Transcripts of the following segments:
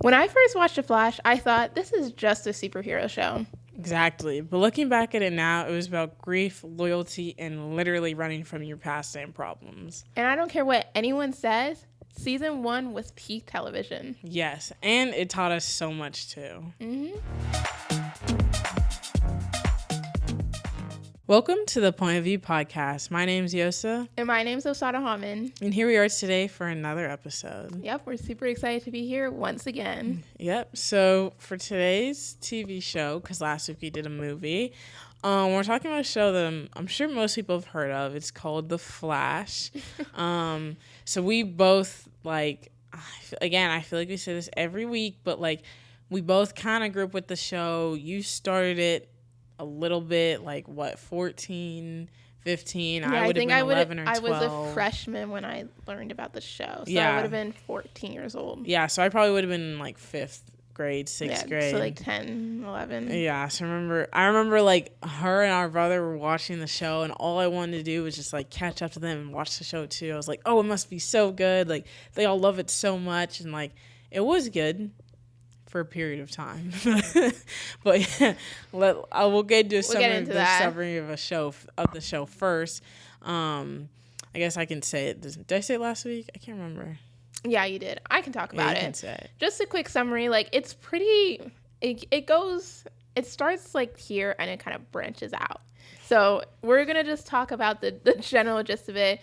When I first watched The Flash, I thought this is just a superhero show. Exactly. But looking back at it now, it was about grief, loyalty, and literally running from your past and problems. And I don't care what anyone says, season 1 was peak television. Yes, and it taught us so much too. Welcome to the Point of View podcast. My name's Uyiosa. And my name's Osatohamen. And here we are today for another episode. Yep, we're super excited to be here once again. Yep, so for today's TV show, because last week we did a movie, we're talking about a show that I'm sure most people have heard of. It's called The Flash. So we both, I feel like we say this every week, but we both kind of grew up with the show. You started it a little bit, 14, 15. Yeah, I would have been 11 or 12. I was a freshman when I learned about the show, so I would have been 14 years old. Yeah, so I probably would have been in 5th grade, 6th grade. So 10, 11. Yeah, so I remember her and our brother were watching the show, and all I wanted to do was just catch up to them and watch the show too. I was like, oh, it must be so good. They all love it so much, and it was good for a period of time. But yeah, we'll get into the summary of the show first. I guess I can say it. Did I say it last week? I can't remember. Yeah, you did. I can talk about it. Can say it. Just a quick summary. It's pretty. It starts here and it kind of branches out. So we're gonna just talk about the general gist of it.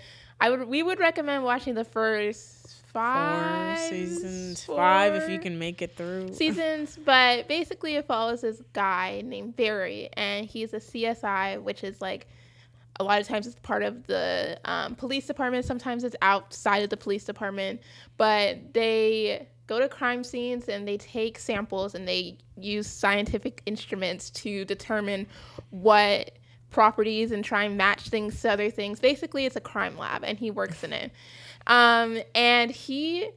We would recommend watching the first 5 seasons, 5 if you can make it through seasons. But basically, it follows this guy named Barry, and he's a CSI, which is a lot of times it's part of the police department. Sometimes it's outside of the police department. But they go to crime scenes and they take samples and they use scientific instruments to determine what properties and try and match things to other things. Basically, it's a crime lab, and he works in it. And he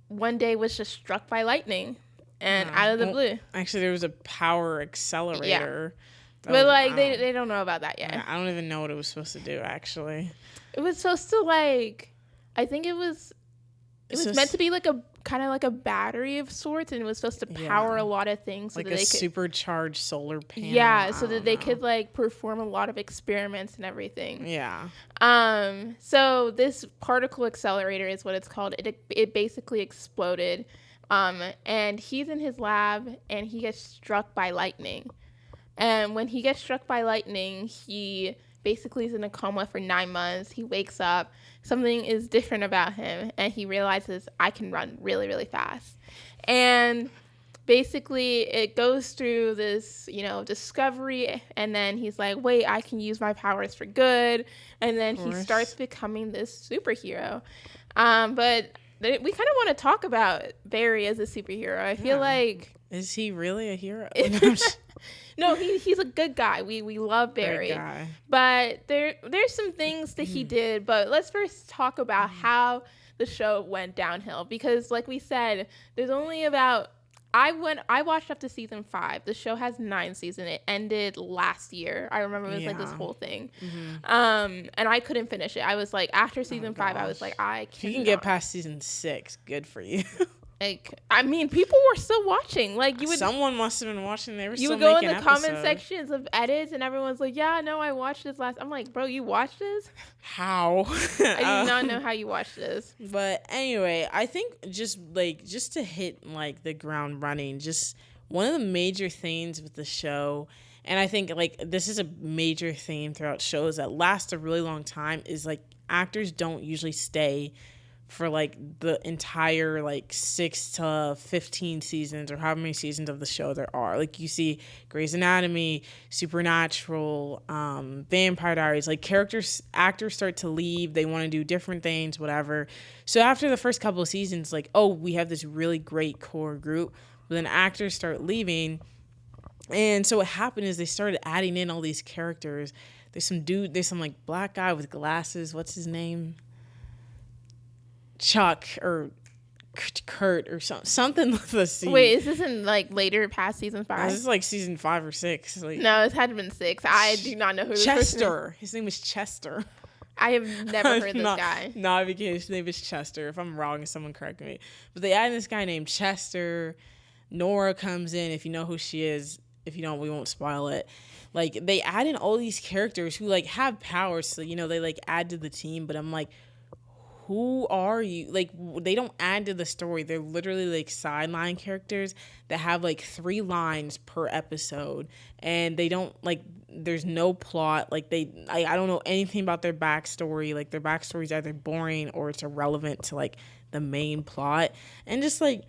one day was just struck by lightning, and out of the blue. Actually, there was a power accelerator. Yeah. But they don't know about that yet. Yeah, I don't even know what it was supposed to do. Actually, it was supposed to I think it was meant to be a kind of a battery of sorts, and it was supposed to power a lot of things, so that they could supercharged solar panel. Yeah, so that they could perform a lot of experiments and everything. Yeah. So this particle accelerator is what it's called. It basically exploded, and he's in his lab, and he gets struck by lightning. And when he gets struck by lightning, he basically is in a coma for 9 months. He wakes up. Something is different about him, and he realizes, I can run really, really fast. And basically, it goes through this, discovery, and then he's like, wait, I can use my powers for good. And then he starts becoming this superhero. But we kind of want to talk about Barry as a superhero. I feel Is he really a hero? No, he's a good guy. We love Barry. Good guy. But there's some things that he did. But let's first talk about how the show went downhill. Because like we said, there's only about... I watched up to season 5. The show has 9 seasons. It ended last year. I remember it was this whole thing. Mm-hmm. And I couldn't finish it. I was after season 5, I was I can't. If you can get past season 6, good for you. People were still watching. Someone must have been watching. They were you still would go making in the comment sections of edits, and everyone's like, "Yeah, no, I watched this last." I'm like, "Bro, you watched this? How?" I do not know how you watched this. But anyway, I think just to hit the ground running, just one of the major themes with the show, and I think this is a major theme throughout shows that last a really long time, is actors don't usually stay for the entire 6 to 15 seasons or however many seasons of the show there are. You see Grey's Anatomy, Supernatural, Vampire Diaries, actors start to leave, they want to do different things, whatever. So after the first couple of seasons, we have this really great core group, but then actors start leaving, and so what happened is they started adding in all these characters. There's some black guy with glasses, what's his name? Chuck or Kurt or something with a C. Wait, is this in later past season 5? This is season 5 or 6. No, it had been 6. I do not know who this person is. His name was Chester. I have never heard this guy. Not because his name is Chester. If I'm wrong, someone correct me. But they added this guy named Chester. Nora comes in. If you know who she is, if you don't, we won't spoil it. Like, they add in all these characters who, like, have powers. So, you know, they, like, add to the team. But I'm like, who are you? Like, they don't add to the story. They're literally, like, sideline characters that have, like, 3 lines per episode. And they don't, like, there's no plot. Like, I don't know anything about their backstory. Like, their backstory is either boring or it's irrelevant to, like, the main plot. And just, like...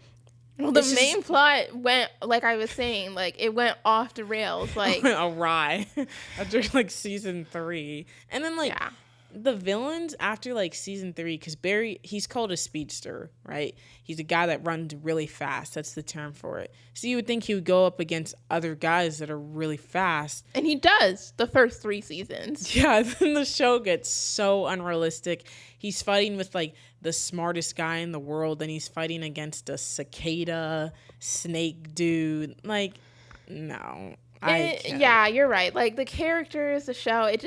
Well, the main plot went, like I was saying, like, it went off the rails, like... awry after, like, season 3. And then, like, the villains after, like, season 3, because Barry, he's called a speedster, right? He's a guy that runs really fast. That's the term for it. So you would think he would go up against other guys that are really fast. And he does, the first 3 seasons. Yeah, then the show gets so unrealistic. He's fighting with, like, the smartest guy in the world, and he's fighting against a cicada snake dude. Like, no. Yeah, you're right. Like, the characters, the show, it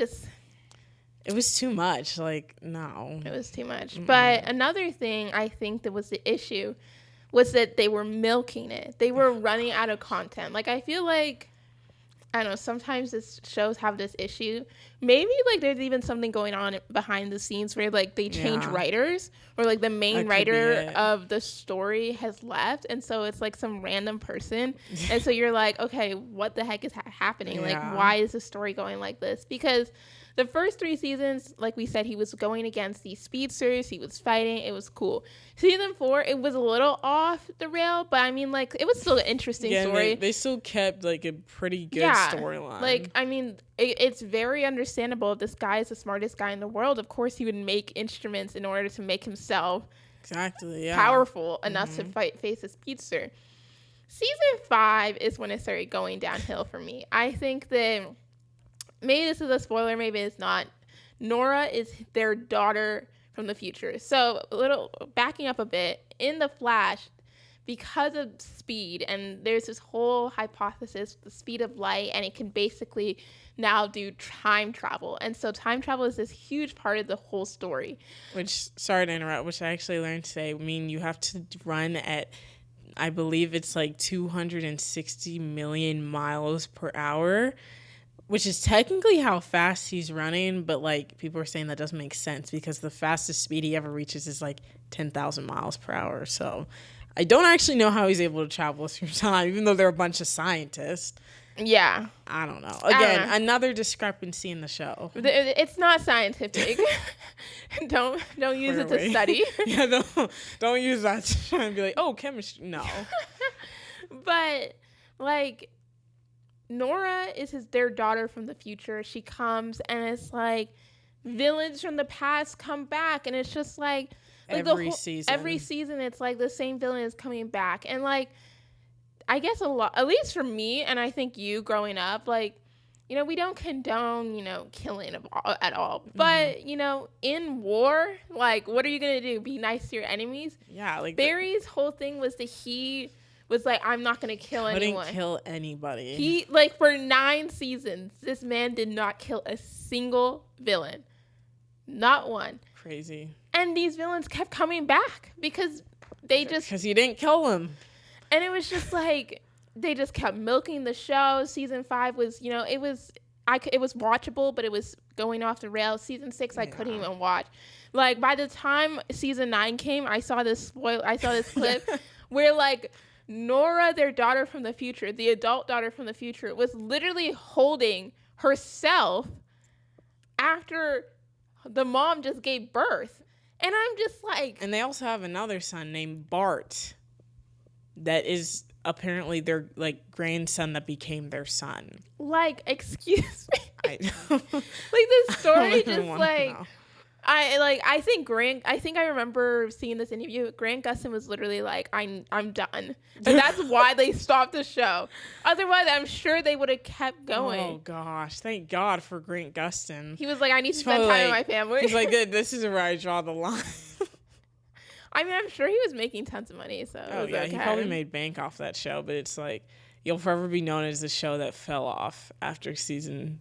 was too much. Like, no. It was too much. Mm-mm. But another thing I think that was the issue was that they were milking it. They were running out of content. Like, I feel like, I don't know, sometimes this shows have this issue. Maybe, like, there's even something going on behind the scenes where, like, they change writers, or, like, the main writer of the story has left, and so it's, like, some random person. And so you're like, okay, what the heck is happening? Yeah. Like, why is the story going like this? Because the first 3 seasons, like we said, he was going against these speedsters. He was fighting. It was cool. Season 4, it was a little off the rail, but I mean, like, it was still an interesting story. They still kept, like, a pretty good storyline. Like, I mean, it's very understandable. If this guy is the smartest guy in the world, of course he would make instruments in order to make himself powerful enough to face a speedster. Season 5 is when it started going downhill for me. I think that... maybe this is a spoiler, maybe it's not. Nora is their daughter from the future. So, backing up a bit, in The Flash, because of speed, and there's this whole hypothesis, the speed of light, and it can basically now do time travel. And so time travel is this huge part of the whole story. Which, sorry to interrupt, which I actually learned today, I mean, you have to run at, I believe it's like 260 million miles per hour. Which is technically how fast he's running, but, like, people are saying that doesn't make sense because the fastest speed he ever reaches is, like, 10,000 miles per hour. So I don't actually know how he's able to travel through time, even though they're a bunch of scientists. Yeah. I don't know. Again, another discrepancy in the show. It's not scientific. Don't use it to study. Yeah, don't use that to try and be like, oh, chemistry. No. But, like... Nora is their daughter from the future. She comes, and it's like villains from the past come back, and it's just like every season it's like the same villain is coming back. And, like, I guess a lot, at least for me, and I think you growing up, like, you know, we don't condone, you know, killing at all. But, you know, in war, like, what are you going to do? Be nice to your enemies? Yeah. Like Barry's whole thing was that he was like, I'm not going to kill anyone. Couldn't kill anybody. He, like, for 9 seasons, this man did not kill a single villain. Not one. Crazy. And these villains kept coming back because because he didn't kill him. And it was just like, they just kept milking the show. Season 5 was, you know, it was watchable, but it was going off the rails. Season 6, I couldn't even watch. Like, by the time season 9 came, I saw this clip where, like, Nora, their daughter from the future, the adult daughter from the future, was literally holding herself after the mom just gave birth. And I'm just like... And they also have another son named Bart that is apparently their, like, grandson that became their son. Like, excuse me. Like, this story just, like... I think I remember seeing this interview. Grant Gustin was literally like, I'm done. And that's why they stopped the show. Otherwise, I'm sure they would have kept going. Oh, gosh. Thank God for Grant Gustin. He was like, I need to spend time with my family. He's like, this is where I draw the line. I mean, I'm sure he was making tons of money. So he probably made bank off that show. But it's like, you'll forever be known as the show that fell off after season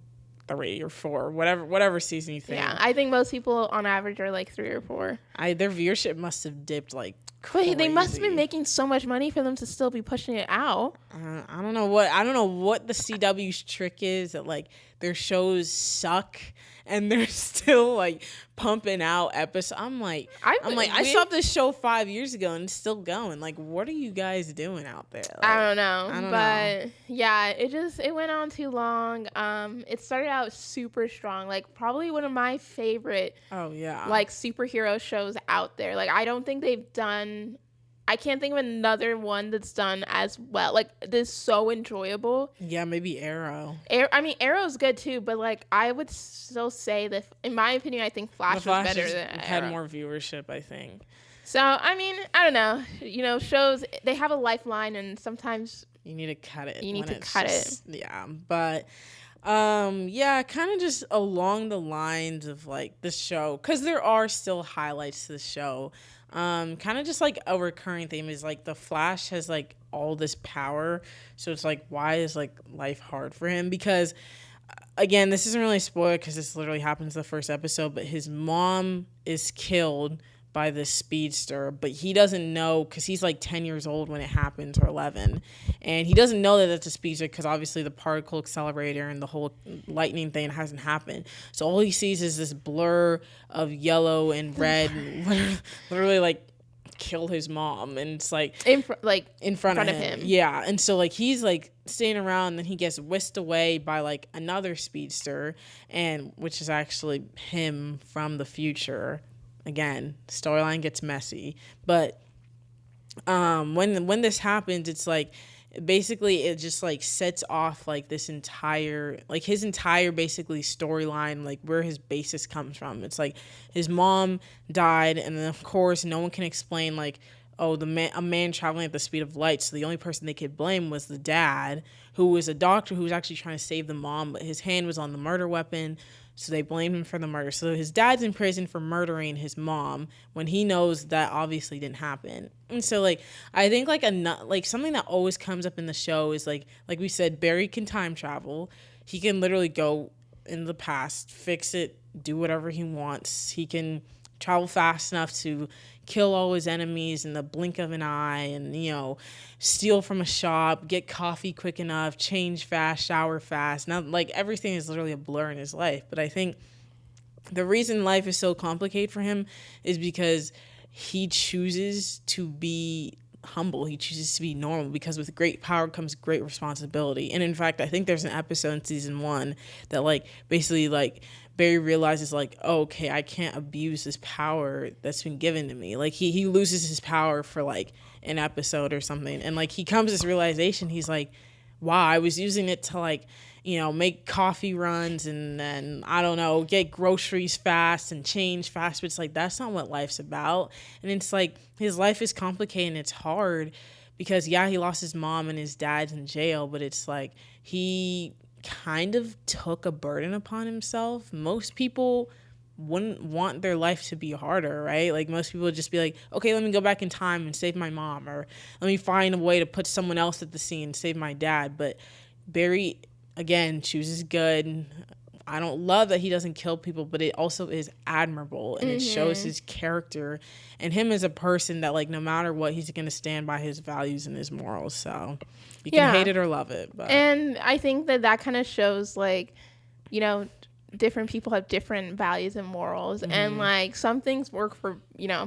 3 or 4, whatever season you think. Yeah, I think most people on average are like 3 or 4. Their viewership must have dipped like Wait, they must have crazy. been making so much money for them to still be pushing it out. I don't know what the CW's trick is, that like their shows suck and they're still like pumping out episodes. I stopped this show 5 years ago and it's still going. Like, what are you guys doing out there? Like, I don't know. Yeah, it went on too long. It started out super strong, like probably one of my favorite like superhero shows out there. Like, I can't think of another one that's done as well. Like, this is so enjoyable. Yeah, maybe Arrow. Arrow's good too, but like I would still say that, in my opinion, I think Flash was better than Arrow. Had more viewership, I think. So, I don't know. Shows, they have a lifeline, and sometimes you need to cut it. Yeah, but kind of just along the lines of like the show, because there are still highlights to the show. Kind of just like a recurring theme is like the Flash has like all this power, so it's like, why is like life hard for him? Because again, this isn't really spoiled because this literally happens the first episode, but his mom is killed by this speedster, but he doesn't know because he's like 10 years old when it happens, or 11, and he doesn't know that that's a speedster because obviously the particle accelerator and the whole lightning thing hasn't happened. So all he sees is this blur of yellow and red, literally like kill his mom, and it's like in front of him. Yeah, and so like he's like staying around, and then he gets whisked away by like another speedster, and which is actually him from the future. Again, storyline gets messy, but when this happens, it's like basically it just like sets off like this entire, like his entire basically storyline, like where his basis comes from. It's like his mom died, and then of course no one can explain like, oh, a man traveling at the speed of light, so the only person they could blame was the dad, who was a doctor who was actually trying to save the mom, but his hand was on the murder weapon. So they blame him for the murder. So his dad's in prison for murdering his mom when he knows that obviously didn't happen. And so like I think like something that always comes up in the show is like we said, Barry can time travel. He can literally go in the past, fix it, do whatever he wants. He can travel fast enough to kill all his enemies in the blink of an eye, and steal from a shop, get coffee quick enough, change fast, shower fast. Now like everything is literally a blur in his life. But I think the reason life is so complicated for him is because he chooses to be humble. He chooses to be normal, because with great power comes great responsibility. And in fact, I think there's an episode in season 1 that like basically like Barry realizes like, oh, okay, I can't abuse this power that's been given to me. Like he loses his power for like an episode or something, and like he comes to this realization. He's like, wow, I was using it to like make coffee runs, and then I don't know, get groceries fast and change fast. But it's like, that's not what life's about. And it's like his life is complicated and it's hard because he lost his mom and his dad's in jail, but it's like he kind of took a burden upon himself. Most people wouldn't want their life to be harder, right? Like most people would just be like, okay, let me go back in time and save my mom, or let me find a way to put someone else at the scene and save my dad. But Barry, again, chooses good. I don't love that he doesn't kill people, but it also is admirable, and it shows his character and him as a person that like no matter what, he's going to stand by his values and his morals. So you can hate it or love it. But. And I think that kind of shows like, different people have different values and morals, and like some things work for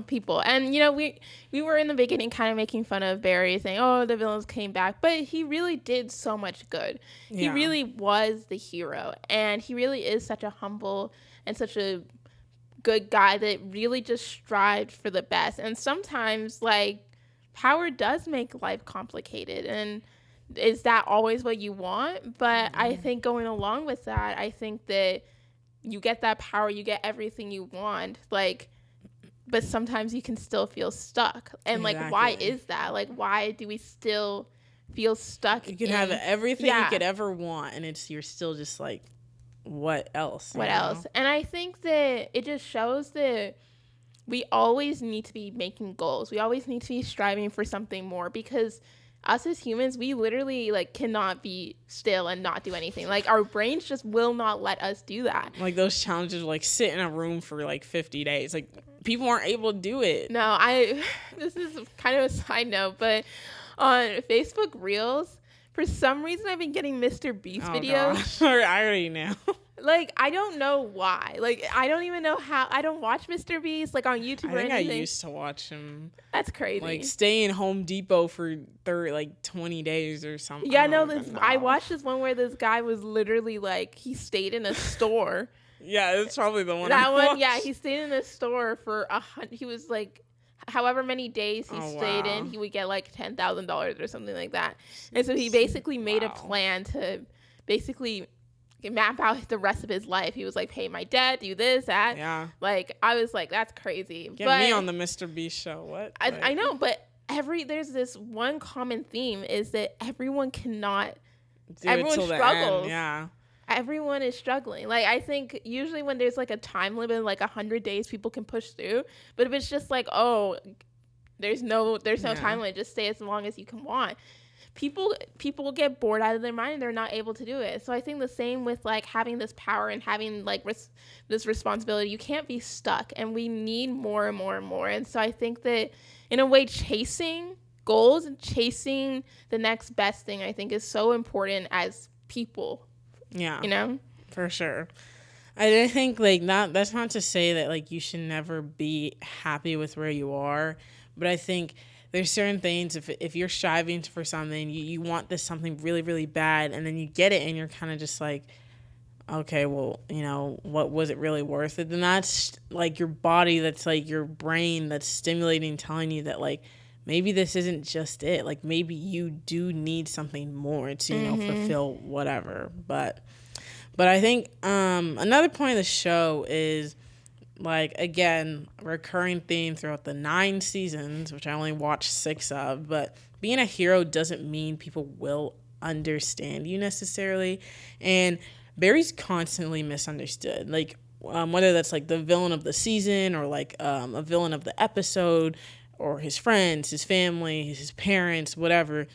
people. And we were in the beginning kind of making fun of Barry, saying, oh, the villains came back, but he really did so much good. He really was the hero, and he really is such a humble and such a good guy that really just strived for the best. And sometimes like power does make life complicated, and is that always what you want? But I think going along with that, I think that you get that power, you get everything you want, like, but sometimes you can still feel stuck. And like, why is that? Like, why do we still feel stuck? You can have everything you could ever want, and you're still just like, what else? What else? And I think that it just shows that we always need to be making goals. We always need to be striving for something more, because us as humans, we literally like cannot be still and not do anything. Like our brains just will not let us do that. Like those challenges, like sit in a room for like 50 days. Like people aren't able to do it. No, this is kind of a side note, but on Facebook Reels, for some reason I've been getting Mr. Beast videos. Gosh. I already know. Like, I don't know why. Like, I don't even know how. I don't watch Mr. Beast, like, on YouTube or anything. I used to watch him. That's crazy. Like, stay in Home Depot for 20 days or something. Yeah, no, I watched this one where this guy was literally, like, he stayed in a store. Yeah, it's probably the one. That one, yeah, he stayed in a store for he was, like, however many days he stayed in, he would get, like, $10,000 or something like that. And so he basically made a plan to basically map out the rest of his life. He was like, pay my debt, do this, that. Yeah. Like, I was like, that's crazy. Get me on the Mr. Beast show. What? I know, but there's this one common theme is that everyone cannot. Everyone struggles. Yeah. Everyone is struggling. Like, I think usually when there's like a time limit, like 100 days, people can push through. But if it's just like, oh, there's no time limit, just stay as long as you can want. People get bored out of their mind and they're not able to do it. So I think the same with like having this power and having like this responsibility. You can't be stuck, and we need more and more and more. And so I think that in a way, chasing goals and chasing the next best thing, I think, is so important as people. Yeah, you know, for sure. I think like that's not to say that like you should never be happy with where you are, but I think there's certain things, if you're striving for something, you want this something really, really bad, and then you get it and you're kind of just like, okay, well, what was it really worth it? Then that's like your body, that's like your brain that's stimulating, telling you that like maybe this isn't just it. Like maybe you do need something more to, fulfill whatever. But I think another point of the show is, like, again, recurring theme throughout the 9 seasons, which I only watched 6 of, but being a hero doesn't mean people will understand you necessarily. And Barry's constantly misunderstood. Like, whether that's like the villain of the season or like a villain of the episode, or his friends, his family, his parents, whatever.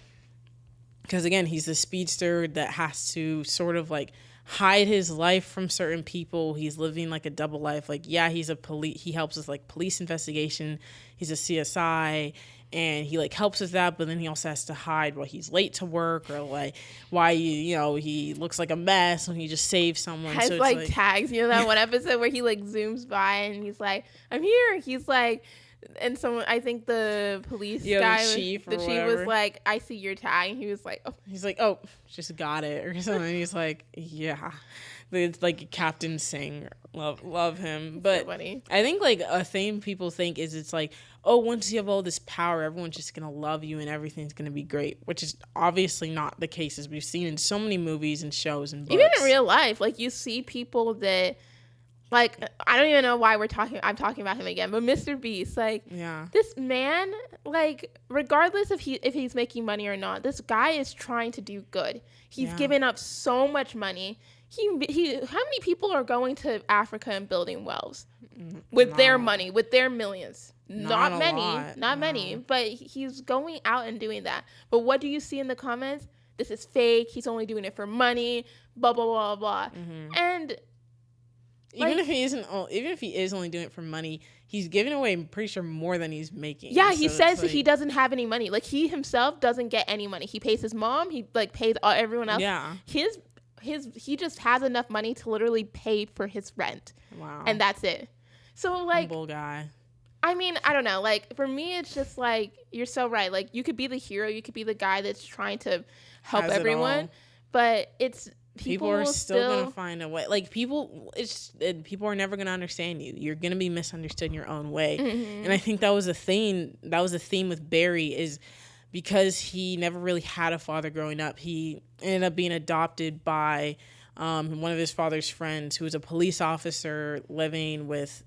Because again, he's the speedster that has to sort of like hide his life from certain people. He's living like a double life. Like, yeah, he's he helps with like police investigation. He's a CSI, and he like helps with that, but then he also has to hide why he's late to work, or like why he looks like a mess when he just saves someone. Has so it's like tags, that one episode where he like zooms by and he's like, I'm here. He's like, and someone, I think the police guy, the chief was like, I see your tag, and he was like, oh. He's like, oh, just got it or something. He's like, yeah, it's like Captain Singh. Love him. But so funny. I think like a thing people think is, it's like, oh, once you have all this power, everyone's just gonna love you and everything's gonna be great, which is obviously not the case, as we've seen in so many movies and shows and books. Even in real life, like you see people that, like, I don't even know why I'm talking about him again, but Mr. Beast, like, yeah, this man, like, regardless if he's making money or not, this guy is trying to do good. He's given up so much money. How many people are going to Africa and building wells with their money, with their millions? Not many, but he's going out and doing that. But what do you see in the comments? This is fake. He's only doing it for money, blah, blah, blah, blah. Mm-hmm. And even if he is only doing it for money, he's giving away, I'm pretty sure, more than he's making. Yeah, he says that he doesn't have any money. Like, he himself doesn't get any money. He pays his mom. He like pays everyone else. Yeah. He just has enough money to literally pay for his rent. Wow. And that's it. So like, humble guy. I mean, I don't know. Like, for me, it's just like, you're so right. Like, you could be the hero. You could be the guy that's trying to help everyone. But people are still gonna find a way. Like, people are never gonna understand you. You're gonna be misunderstood in your own way. Mm-hmm. And I think that was a theme with Barry, is because he never really had a father growing up. He ended up being adopted by one of his father's friends, who was a police officer living with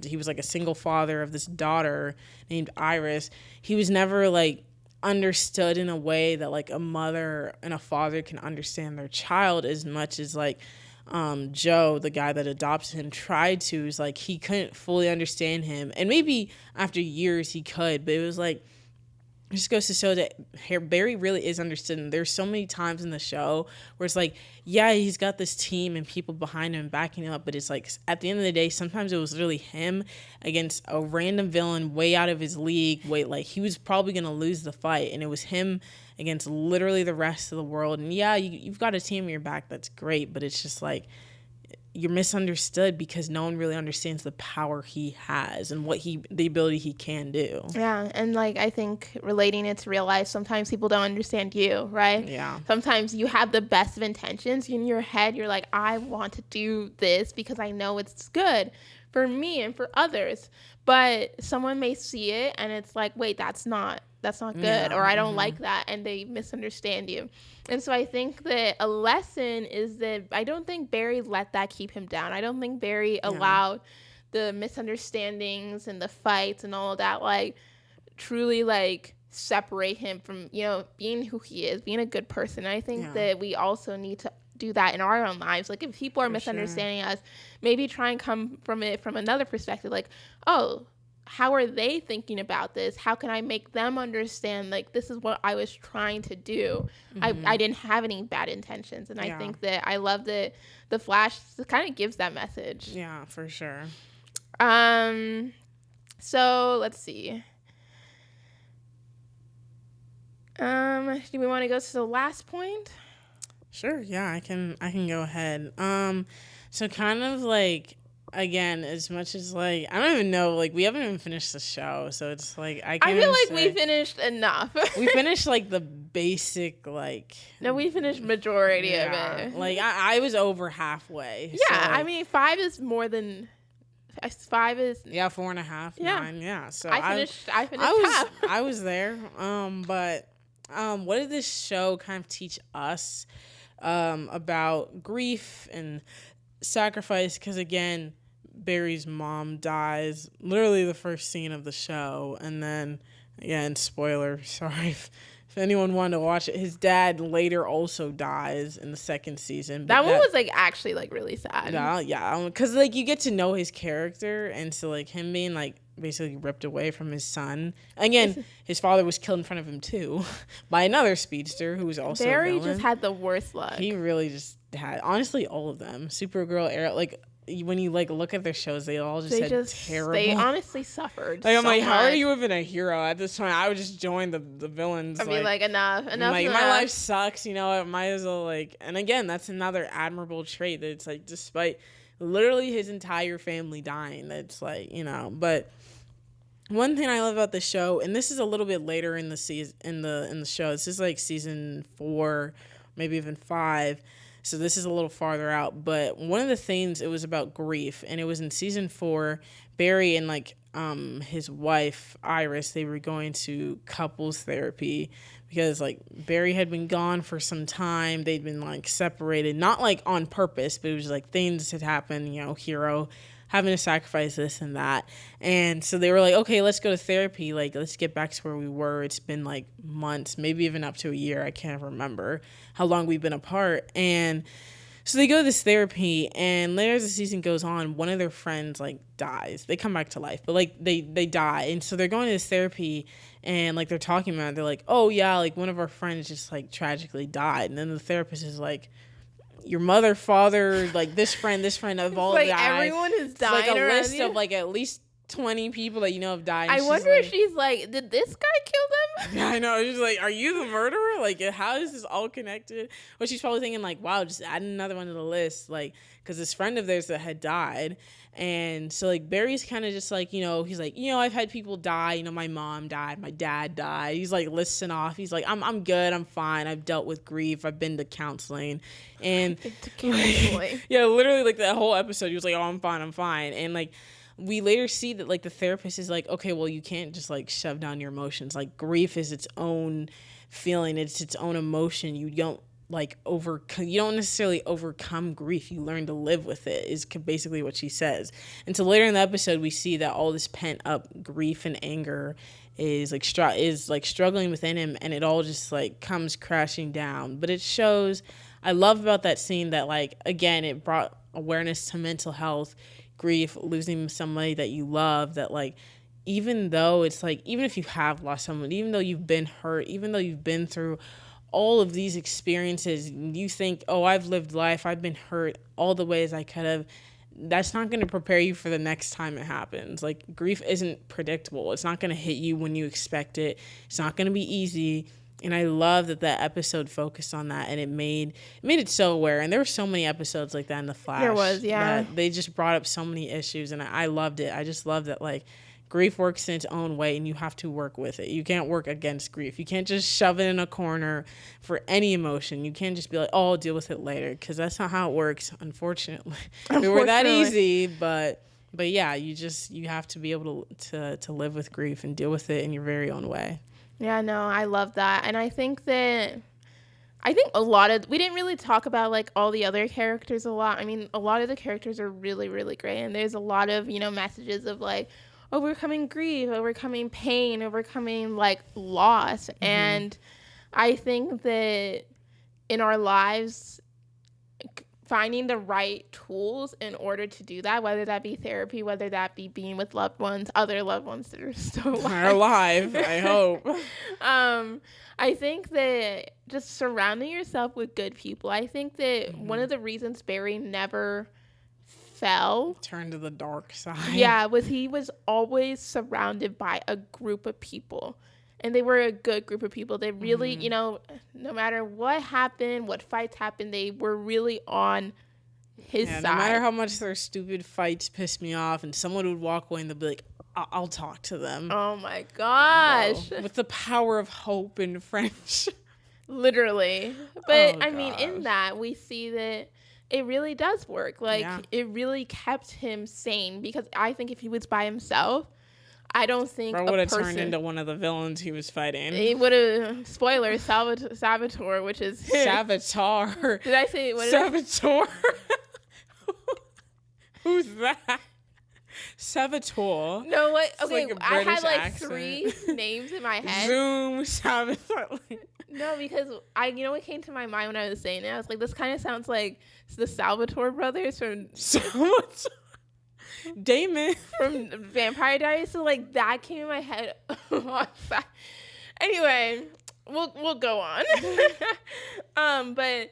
he was like a single father of this daughter named Iris. He was never like understood in a way that like a mother and a father can understand their child as much as like Joe, the guy that adopted him, tried to. Is like he couldn't fully understand him, and maybe after years he could, but it was like just goes to show that Barry really is understood. And there's so many times in the show where it's like, yeah, he's got this team and people behind him backing him up, but it's like at the end of the day, sometimes it was really him against a random villain way out of his league. Like he was probably gonna lose the fight, and it was him against literally the rest of the world. And yeah, you've got a team in your back, that's great, but it's just like you're misunderstood because no one really understands the power he has and the ability he can do. Yeah, and like I think relating it to real life, sometimes people don't understand you, right? Yeah. Sometimes you have the best of intentions in your head. You're like, I want to do this because I know it's good for me and for others. But someone may see it and it's like, wait, that's not good, Yeah. or I don't like that, and they misunderstand you. And so I think that a lesson is that I don't think Barry let that keep him down. I don't think Barry allowed the misunderstandings and the fights and all of that, like, truly, like, separate him from, being who he is, being a good person. And I think that we also need to do that in our own lives. Like, if people are misunderstanding us, maybe try and come from it from another perspective. Like, oh, how are they thinking about this? How can I make them understand, like, this is what I was trying to do. I didn't have any bad intentions. And I think that I love that the Flash kind of gives that message. Yeah, for sure. So let's see. Do we want to go to the last point? Sure, yeah, I can go ahead. So kind of like, again, as much as like I don't even know, like we haven't even finished the show, so it's like I feel like we finished enough. We finished like the basic like. No, we finished majority of it. Like I was over halfway. Yeah, so, like, I mean 5 is more than 5 is 4.5, yeah. 9, yeah. So I finished half. I was there. But what did this show kind of teach us about grief and sacrifice? Because again, Barry's mom dies literally the first scene of the show, and then again, spoiler, sorry if anyone wanted to watch it, his dad later also dies in the second season. That one was like actually like really sad. Yeah, because like you get to know his character, and so like him being like basically ripped away from his son. Again, his father was killed in front of him too by another speedster who was also Barry a villain. just had the worst luck. He really just had, honestly, all of them. Supergirl, Arrow, like when you like look at their shows, they all just had terrible. They honestly suffered. Like I'm like, much. how are you even a hero at this point? I would just join the villains. I'd be like enough. Like my life sucks, I might as well like. And again, that's another admirable trait that it's like, despite literally his entire family dying, that's like, but. One thing I love about the show, and this is a little bit later in the season, in the show. This is like season 4, maybe even 5. So this is a little farther out. But one of the things, it was about grief, and it was in season 4. Barry and like his wife Iris, they were going to couples therapy because like Barry had been gone for some time. They'd been like separated, not like on purpose, but it was like things had happened. Hero having to sacrifice this and that. And so they were like, okay, let's go to therapy. Like, let's get back to where we were. It's been like months, maybe even up to a year. I can't remember how long we've been apart. And so they go to this therapy, and later as the season goes on, one of their friends like dies. They come back to life, but like they die. And so they're going to this therapy, and like they're talking about it. They're like, oh yeah, like one of our friends just like tragically died. And then the therapist is like, your mother, father, like this friend have all like died. Everyone has died. Like a list you. of like at least 20 people that have died. I wonder if she's like, did this guy kill them? Yeah, I know. She's like, are you the murderer? Like, how is this all connected? Well, she's probably thinking like, wow, just add another one to the list, like, because this friend of theirs that had died. And so like Barry's kind of just like, he's like, I've had people die. My mom died, my dad died. He's like listing off. He's like, I'm good, I'm fine. I've dealt with grief. I've been to counseling, and yeah, literally like that whole episode, he was like, oh, I'm fine. And like we later see that like the therapist is like, okay, well, you can't just like shove down your emotions. Like grief is its own feeling. It's its own emotion. You don't necessarily overcome grief. You learn to live with it, is basically what she says. And so later in the episode, we see that all this pent up grief and anger is like struggling within him, and it all just like comes crashing down. But it shows, I love about that scene that like, again, it brought awareness to mental health, grief, losing somebody that you love, that like even though it's like, even if you have lost someone, even though you've been hurt, even though you've been through all of these experiences, you think, oh, I've lived life, I've been hurt all the ways I could have, that's not going to prepare you for the next time it happens. Like, grief isn't predictable. It's not going to hit you when you expect it. It's not going to be easy. And I love that that episode focused on that, and it made it so aware. And there were so many episodes like that in The Flash. There was, yeah. That they just brought up so many issues, and I loved it. I just love that, like, grief works in its own way, and you have to work with it. You can't work against grief. You can't just shove it in a corner for any emotion. You can't just be like, oh, I'll deal with it later, because that's not how it works, unfortunately. We were that easy, but yeah, you have to be able to live with grief and deal with it in your very own way. Yeah, no, I love that. And I think a lot of, we didn't really talk about like all the other characters a lot. I mean, a lot of the characters are really, really great. And there's a lot of, messages of like overcoming grief, overcoming pain, overcoming like loss. Mm-hmm. And I think that in our lives, finding the right tools in order to do that, whether that be therapy, whether that be being with loved ones, other loved ones that are still alive, I hope. I think that just surrounding yourself with good people. I think that one of the reasons Barry never turned to the dark side. Yeah, he was always surrounded by a group of people. And they were a good group of people. They really, no matter what happened, what fights happened, they were really on his side. No matter how much their stupid fights pissed me off, and someone would walk away and they'd be like, I'll talk to them. Oh my gosh. Whoa. With the power of hope and friendship. Literally. But I mean, in that, we see that it really does work. Like, it really kept him sane, because I think if he was by himself, I don't think Bro would have turned into one of the villains he was fighting. He would have, spoiler, Saboteur, which is... Saboteur. Did I say... What Saboteur? Who's that? Saboteur. No, what? Okay, like I had like accent. 3 names in my head. Zoom, Saboteur. No, because what came to my mind when I was saying it? I was like, this kind of sounds like the Salvatore brothers from... Damon from Vampire Diaries, so like that came in my head. Anyway, we'll go on. But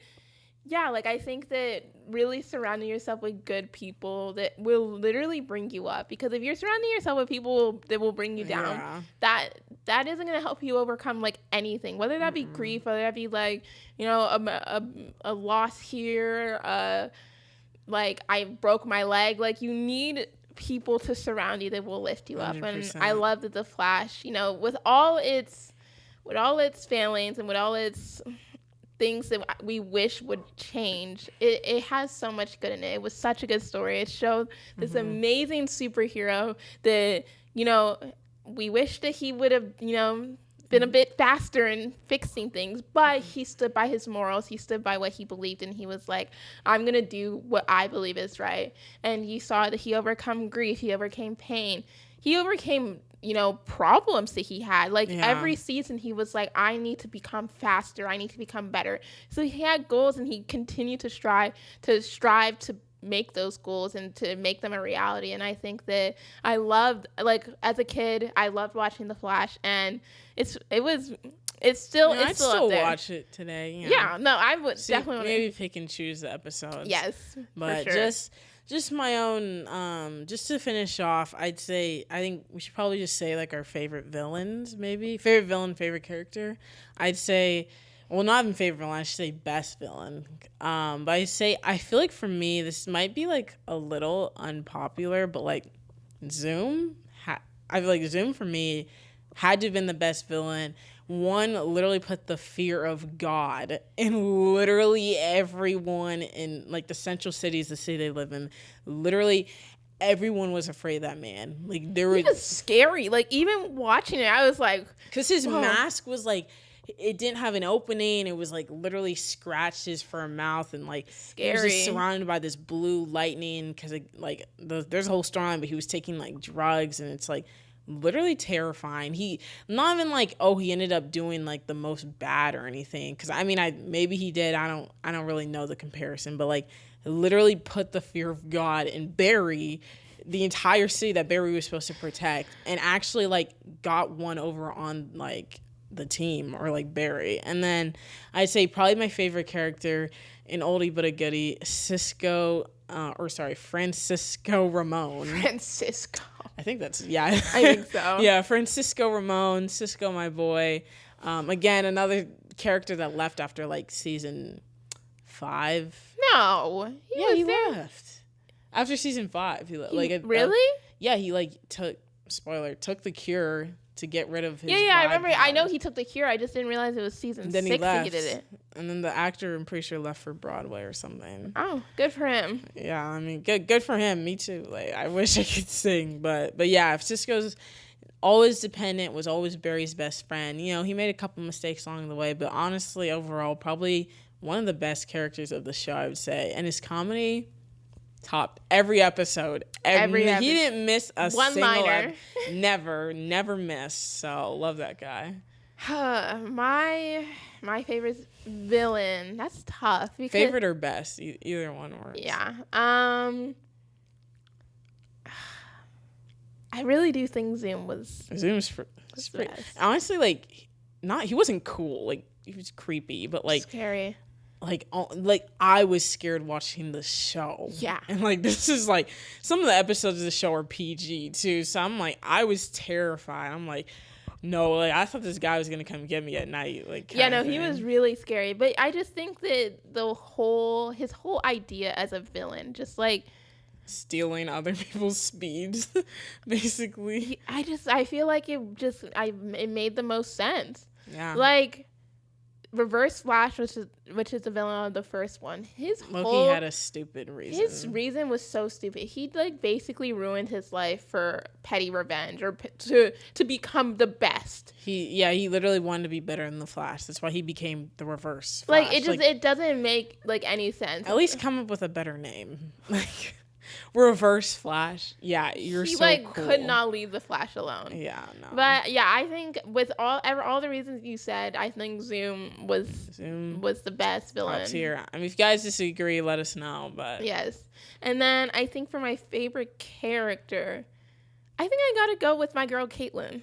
yeah, like I think that really surrounding yourself with good people that will literally bring you up, because if you're surrounding yourself with people that will bring you down, that isn't going to help you overcome like anything, whether that be grief, whether that be like a loss here, like I broke my leg. Like, you need people to surround you that will lift you up. 100%. And I love that The Flash, with all its failings and with all its things that we wish would change, it has so much good in it. It was such a good story. It showed this amazing superhero that, we wish that he would have, been a bit faster in fixing things, but he stood by his morals. He stood by what he believed, and he was like, I'm going to do what I believe is right. And you saw that he overcome grief. He overcame pain. He overcame, problems that he had. Like, every season he was like, I need to become faster. I need to become better. So he had goals, and he continued to strive to make those goals and to make them a reality. And I think that I loved, like, as a kid, I loved watching The Flash, and it's still I'd still watch it today. Yeah, no, I would definitely maybe pick and choose the episodes. Yes, but for sure. just my own. Just to finish off, I think we should probably just say like our favorite villains, maybe favorite villain, favorite character. I'd say. Well, not even favorite villain, I should say best villain. But I feel like for me, this might be like a little unpopular, but like Zoom, I feel like Zoom for me had to have been the best villain. One literally put the fear of God in literally everyone in like the central cities, the city they live in. Literally everyone was afraid of that man. Like he was scary. Like even watching it, I was like, because his mask was like, it didn't have an opening. It was like literally scratches for a mouth, and like scary. He was just surrounded by this blue lightning because there's a whole storyline, but he was taking like drugs, and it's like literally terrifying. He not even like he ended up doing like the most bad or anything, because I mean maybe he did. I don't really know the comparison, but like literally put the fear of God in Barry. the entire city that Barry was supposed to protect, and actually like got one over on like the team or like Barry. And then I'd say probably my favorite character, an oldie but a goodie, Francisco Ramon. Francisco. I think that's, yeah. I think so. Yeah, Francisco Ramon, Cisco, my boy. Again, another character that left after like season 5. No, He left after season 5. Really? Yeah, he like took the cure to get rid of his. Yeah, I remember. I know he took the cure. I just didn't realize it was season 6 he left, he did it. And then the actor, I'm pretty sure, left for Broadway or something. Oh, good for him. Yeah, I mean, good for him. Me too. Like, I wish I could sing, but yeah, Cisco's always dependent, was always Barry's best friend. You know, he made a couple mistakes along the way, but honestly, overall, probably one of the best characters of the show, I would say. And his comedy topped every episode. Every episode. He didn't miss a one-liner. Never missed. So love that guy. My favorite villain. That's tough. Favorite or best? Either one works. Yeah. I really do think Zoom was pretty, honestly, like, he wasn't cool. Like, he was creepy, but like scary. Like I was scared watching the show. Yeah. And like, this is like, some of the episodes of the show are PG too. So I'm like, I was terrified. I'm like, no, like, I thought this guy was going to come get me at night. Like, yeah, no, he was really scary. But I just think that his whole idea as a villain, just like stealing other people's speeds, basically. I feel like it made the most sense. Yeah. Like, Reverse Flash, which is the villain of the first one. Loki had a stupid reason. His reason was so stupid. He like basically ruined his life for petty revenge or to become the best. He literally wanted to be better than the Flash. That's why he became the Reverse Flash. Like, it doesn't make like any sense. At least come up with a better name. Like, Reverse Flash. Yeah, you're so like cool. Could not leave the Flash alone. Yeah, no. But yeah, I think with all the reasons you said, I think Zoom was the best villain. Top tier. I mean, if you guys disagree, let us know. But yes, and then I think for my favorite character, I think I gotta go with my girl Caitlin.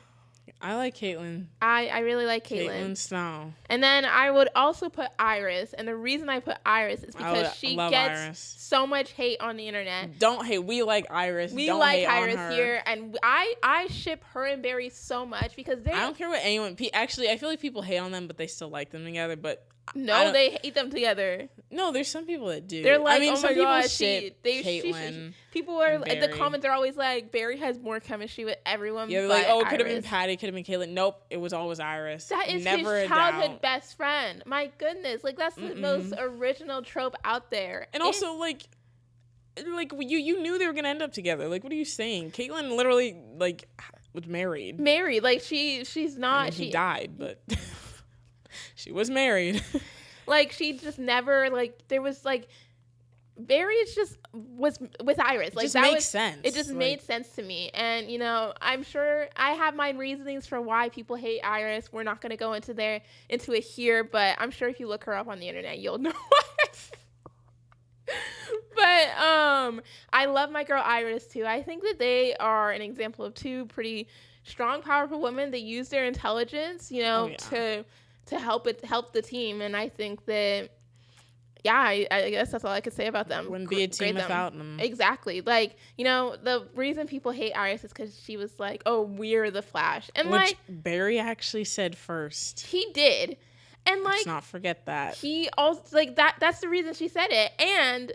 I like Caitlin. I really like Caitlin. Caitlin Snow. And then I would also put Iris. And the reason I put Iris is because she gets Iris. So much hate on the internet. Don't hate. We like Iris. We don't like hate Iris on her. here. And I ship her and Barry so much because I don't care what anyone... Actually, I feel like people hate on them, but they still like them together. But no, they hate them together. No, there's some people that do. They're like, I mean, oh my god, Caitlin. People are the comments are always like, Barry has more chemistry with everyone. Yeah, they're like, oh, it could have been Patty, could have been Caitlin. Nope, it was always Iris. That is never his childhood best friend. My goodness, like that's the most original trope out there. And also, like you knew they were gonna end up together. Like, what are you saying? Caitlin literally like was married. Married, like she's not. I mean, he died, but. She was married. Like, she just never, like, there was, like, Barry just was with Iris. Like, it just makes sense. It just made sense to me. And, you know, I'm sure I have my reasonings for why people hate Iris. We're not going to go into it here, but I'm sure if you look her up on the internet, you'll know why. But I love my girl Iris, too. I think that they are an example of two pretty strong, powerful women that use their intelligence, you know, to help the team. And I think that, yeah, I guess that's all I could say about them. Wouldn't be a team without them. Exactly. Like, you know, the reason people hate Iris is because she was like, oh, we're the Flash. And which Barry actually said first. He did. And like, let's not forget that. He also, like, that's the reason she said it. And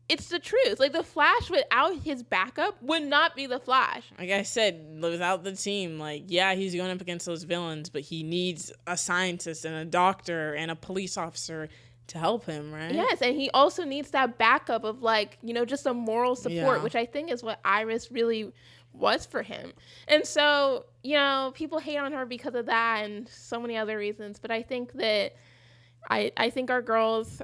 it's the truth. Like, the Flash without his backup would not be the Flash. Like I said, without the team, like, yeah, he's going up against those villains, but he needs a scientist and a doctor and a police officer to help him, right? Yes, and he also needs that backup of, like, you know, just a moral support, which I think is what Iris really was for him. And so, you know, people hate on her because of that and so many other reasons, but I think that I think our girls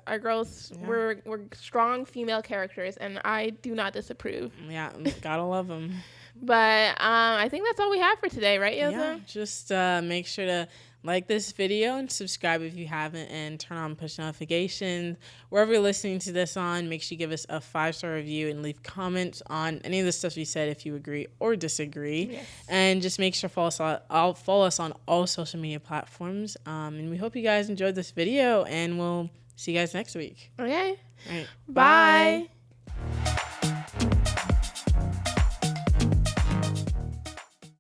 were strong female characters, and I do not disapprove. Yeah, gotta love them. But I think that's all we have for today, right, Yosa? Yeah, just make sure to like this video and subscribe if you haven't, and turn on push notifications. Wherever you're listening to this on, make sure you give us a 5-star review and leave comments on any of the stuff we said if you agree or disagree. Yes. And just make sure to follow us on all social media platforms. And we hope you guys enjoyed this video, and we'll see you guys next week. Okay. All right. Bye.